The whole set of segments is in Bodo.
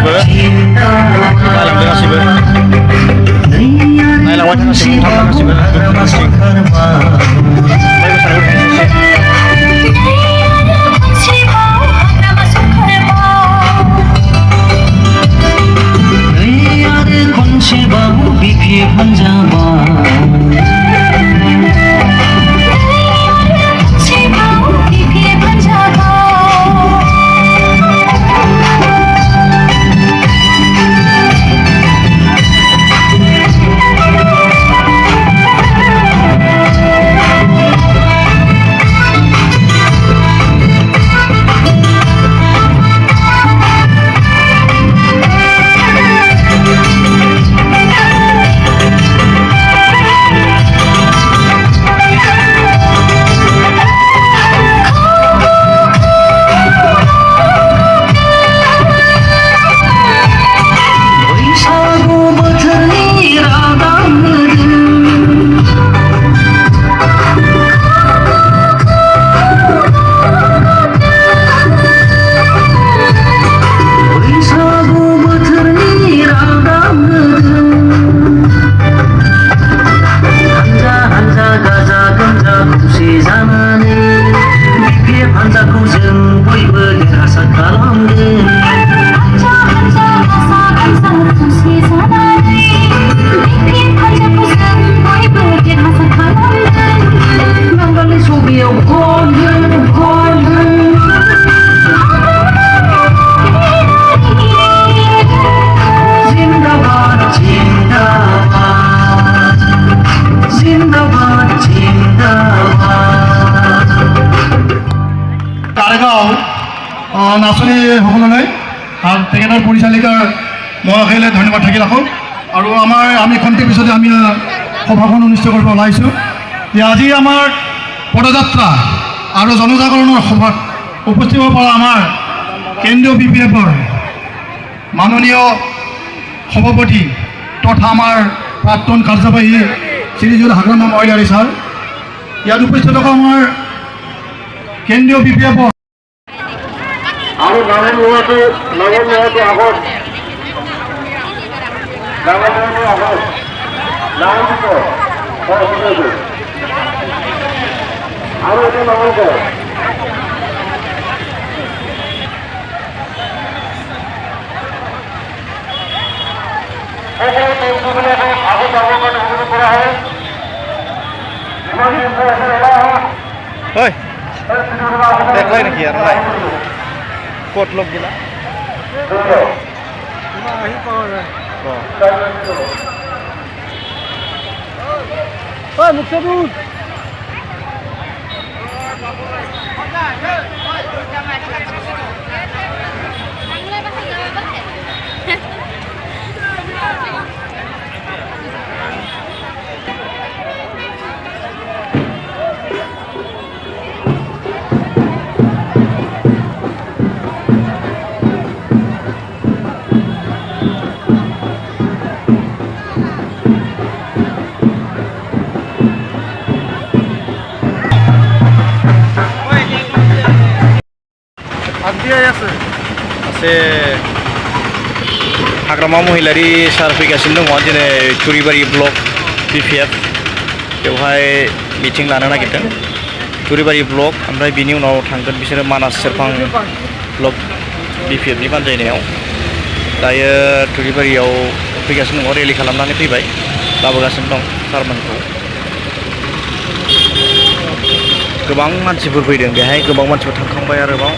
गासिबो नायलांदों गासिबो नायलांबाय थागासिनो नोंथांमोना गासिबो BPF নাচনী সকললৈ আৰু তেখেতৰ পৰিচালিকাৰ মহাশয়লৈ ধন্যবাদ থাকি ৰাখোঁ আৰু আমি খন্তেক পিছতে আমি সভাখন অনুষ্ঠিত কৰিব ওলাইছোঁ যে আজি আমাৰ পদযাত্ৰা আৰু জনজাগৰণৰ সভাত উপস্থিত হ'ব পৰা আমাৰ কেন্দ্ৰীয় BPFৰ মাননীয় সভাপতি তথা আমাৰ প্ৰাক্তন কাৰ্যবাহী শ্ৰীযুত হাগ্ৰামা মহোদয় ছাৰ ইয়াত উপস্থিত থকা আমাৰ কেন্দ্ৰীয় BPFৰ আৰু নামন লোৱাটো আগত আৰু এটা নামন কয় আগত যাবৰ কাৰণে অনুৰোধ কৰা হয় দেখলাই নেকি আৰু নাই ক'ত লগ দিলা মুখে আছে हाग्रामा महिलारि सार फैगासिनो दङ दिनै थुरिबारि ब्लक BPF बेवहाय मिटिं लानो नागिरदों थुरिबारि ब्लक ओमफ्राय बिनि उनाव थांगोन बिसोरो मानास सेरफां ब्लक BPFनि बानजायनायाव दायो थुरिबारियाव फैगासिनो दङ रेलि खालामनानै फैबाय लाबोगासिनो दं सारमोनखौ गोबां मानसिफोर फैदों बेहाय गोबां मानसिफोर थांखांबाय आरोबाव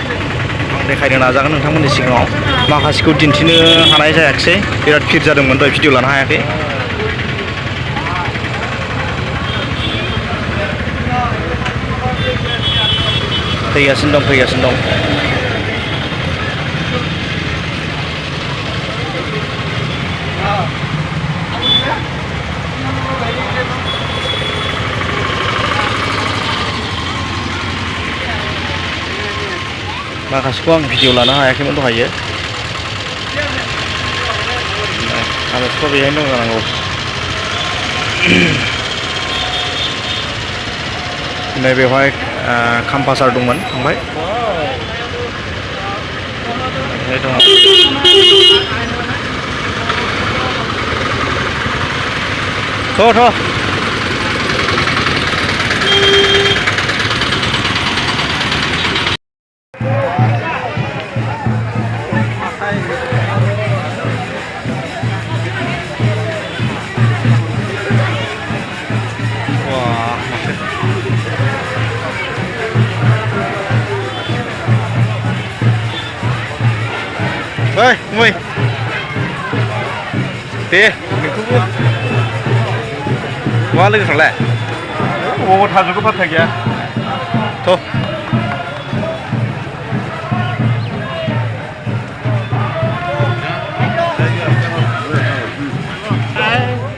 देखायनो नाजागोन नोंथांमोननि सिगाङाव माखासेखौ दिन्थिनो हानाय जायाखिसै बिराद भिर जादोंमोन दहाय भिडिअ लानो हायाखै फैगासिनो दं माखासेखौ आं भिडिअ लानो हायाखैमोन दहायो आरो थ' बेहायनो दं जानांगौ नै बेवहाय खाम्फासार दंमोन थांबाय दङ थ' oi ngồi thế mình cũng quá lưng thằng lẹ ô thằng nó có phát thạch kìa thôi